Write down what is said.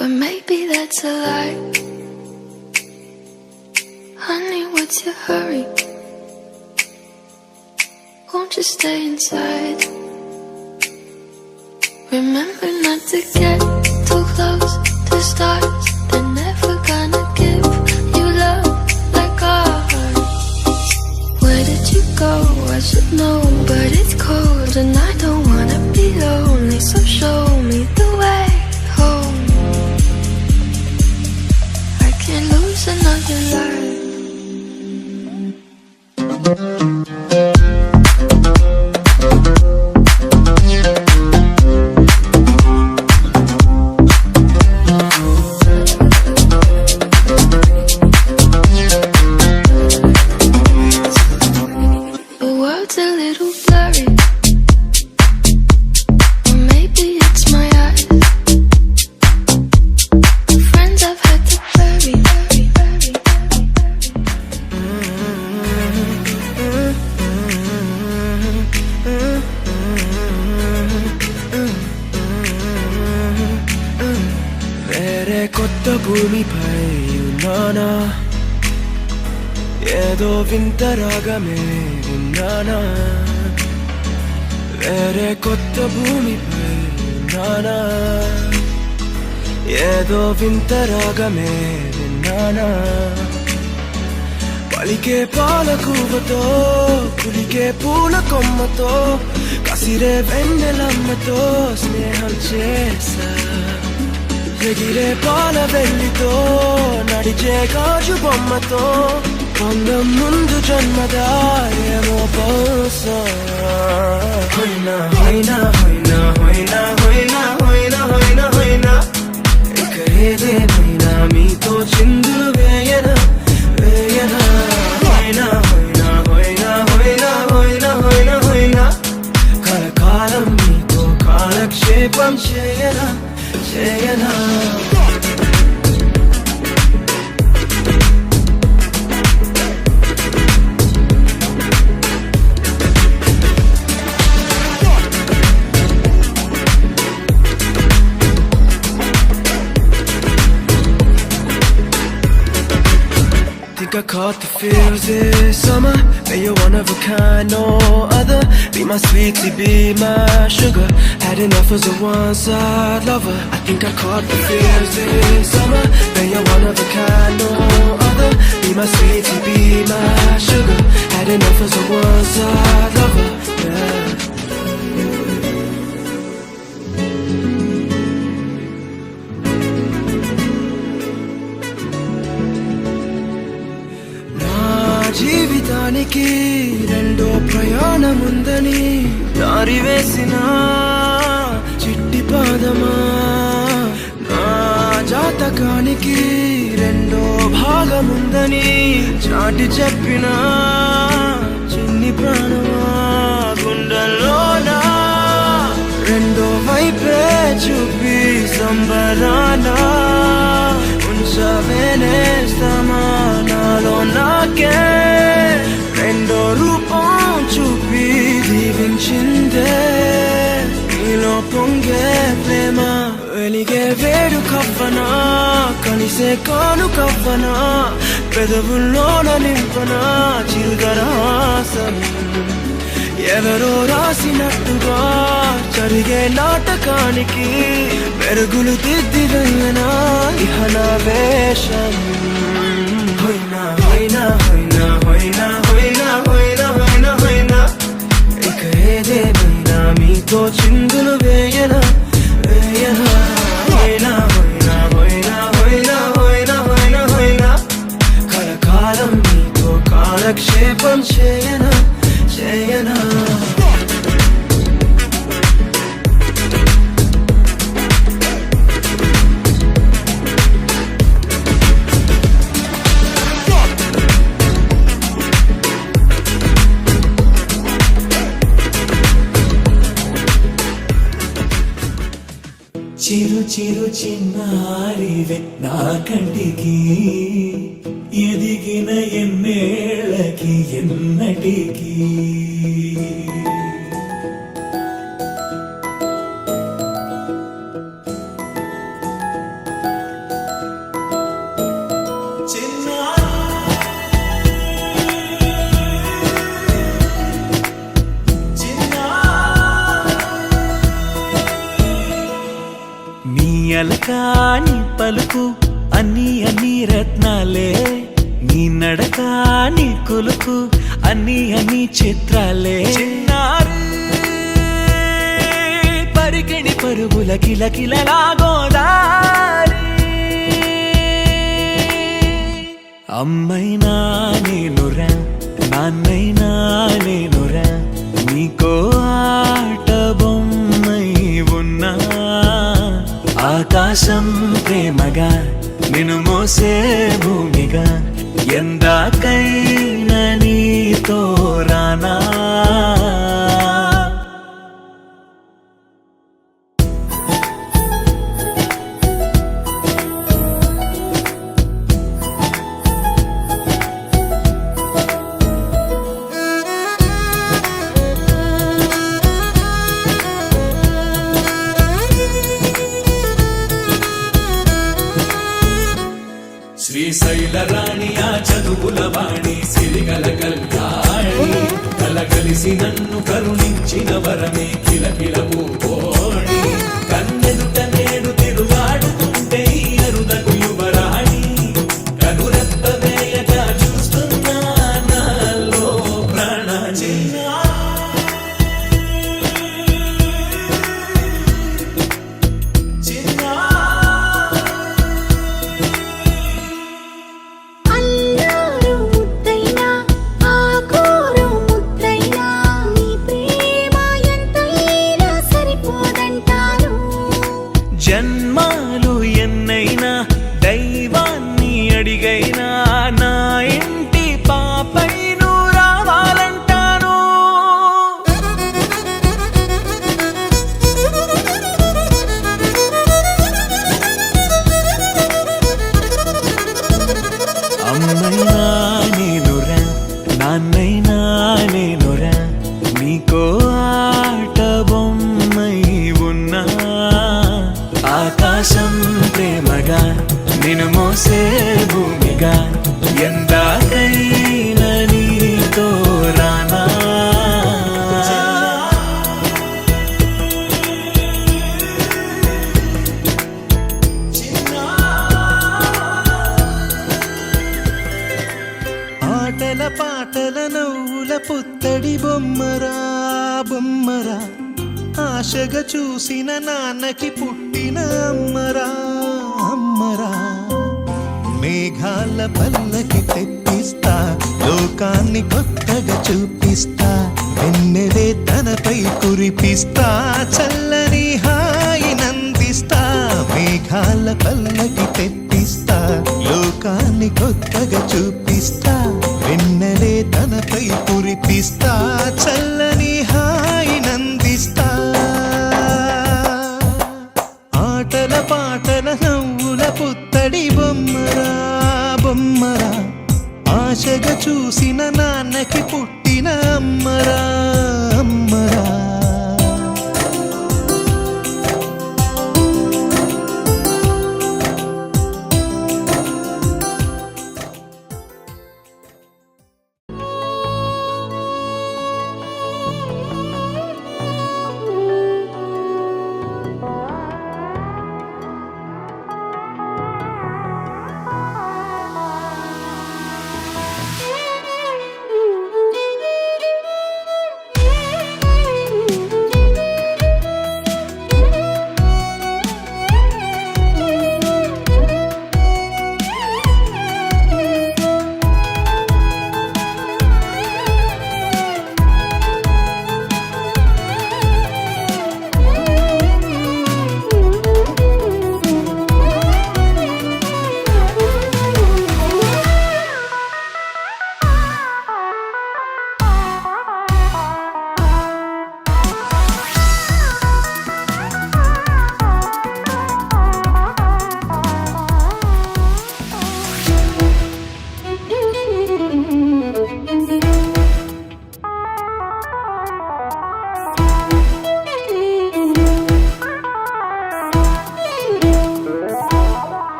but maybe that's a lie. Honey, what's your hurry? Won't you stay inside? Remember not to get too close to stars. They're never gonna give you love like ours. Where did you go? I should know, but it's cold and I don't wanna be lonely. So show me the way home. I can't lose another life. భూమిపై ఉన్నానా ఏదో వింత రాగమే విన్నానా వేరే కొత్త భూమిపై ఉన్నానా ఏదో వింత రాగమే విన్నానా పలికే పాలకూవతో కులికే పూల కొమ్మతో కసిరే వెన్నెలమ్మతో స్నేహం చేసా ఎగిరే పాల వెల్లితో నడిచే గాజు బొమ్మతో అందం ముందు జన్మదా ఏమో బహుశా హోయినా హోయినా హోయినా హోయినా హోయినా హోయినా హోయినా హోయినా ఇక ఏదేమైనా మీతో చిందులు వేయనా వేయనా హోయినా హోయినా హోయినా హోయినా హోయినా హోయినా హోయినా కలకాలం మీతో కాలక్షేపం చేయనా చేయనా Think I caught the feels this summer. Man, you're one of a kind, no other. Be my sweetie, be my sugar. Had enough as a one-side lover. I think I caught the feels this summer. Man, you're one of a kind, no other. Be my sweetie, be my sugar. Had enough as a one-side lover. Yeah. జీవితానికి రెండో ప్రయాణముందని దారి వేసిన చిట్టి పాదమా నా జాతకానికి రెండో భాగముందని చాటి చెప్పిన చిన్ని ప్రాణమా గుండెల్లోనా రెండో వైపే చూపి సంబరానా ఉంచవేనేస్తామా నాలో నాకే రెండో రూపం చూపి దీవించిందే నీలో పొంగే ప్రేమ వెలిగే వేడు కవ్వనా కలిసే కాను కవ్వనా పెదవుల్లోన నింపనా చిరుదరహాసం ఎవరో రాసినట్టుగా జరిగే నాటకానికి మెరుగులు దిద్దివైనా ఇహనా వేషం హోయినా హోయినా హోయినా హోయినా హోయినా హోయినా హోయినా హోయినా ఇక ఏదేమైనా మీతో చిందులు వేయనా వేయనా హోయినా హోయినా హోయినా హోయినా హోయినా హోయినా హోయినా కలకాలం మీతో కాలక్షేపం చేయనా చేయనా చిరు చిరు చిన్నారివే నా కంటికి ఎదిగిన ఎన్నేళ్ళకి ఎన్నటికి నీ అలకాని పలుకు అన్ని రత్నాలే, నీ నడక నీ కొలుకు అన్ని చిత్రాలే. చిన్నారి పరికిణి పరుగుల కిలకిలలాగోదారి, అమ్మైనా నేనురా నాన్నైనా నేనురా, నీకో ఆట బొమ్మై ఉన్నా. ఆకాశం ప్రేమగా నిన్ను మోసే భూమిగా, ఎందాకైనా నీతో రానా. శ్రీశైల రాణి ఆ చదువుల వాణి, సిరిగల కళ్యాణి, కలగలిసి నన్ను కరుణించిన వరమే కిలకిల పూకోణి. కన్నెదుట నేడు తిరుగాడుతుంటే ఈ అరుదకు యువరాణి, కనురెప్ప వేయగా చూస్తున్నా నాలో ప్రాణ. జన్మాలు ఎన్నైనా దైవాన్ని అడిగైనా, నా ఇంటి పాపై నువ్వు రావాలంటాను. అమ్మైనా నేనురా నాన్నైనా నేనురా, నీకో ఆట బొమ్మై ఉన్నా. ఆకాశం ప్రేమగా నిన్ను మోసే భూమిగా, ఎందాకైనా నీతో రానా. ఆటల పాటల నవ్వుల పుత్తడి బొమ్మరా బొమ్మరా, ఆశగా చూసిన నాన్నకి పుట్టిన అమ్మరా అమ్మరా. మేఘాల పల్లకి తెప్పిస్తా, లోకాన్ని కొత్తగా చూపిస్తా, వెన్నెలే తనపై కురిపిస్తా, చల్లని హాయి నందిస్తా. మేఘాల పల్లకి తెప్పిస్తా, లోకాన్ని కొత్తగా చూపిస్తా, వెన్నెలే తనపై కురిపిస్తా, చల్లని హాయి నందిస్తా. ఆటల పాటల నవ్వుల పుత్తడి బొమ్మరా బొమ్మరా, ఆశగా చూసిన నాన్నకి పుట్టిన అమ్మరా అమ్మ.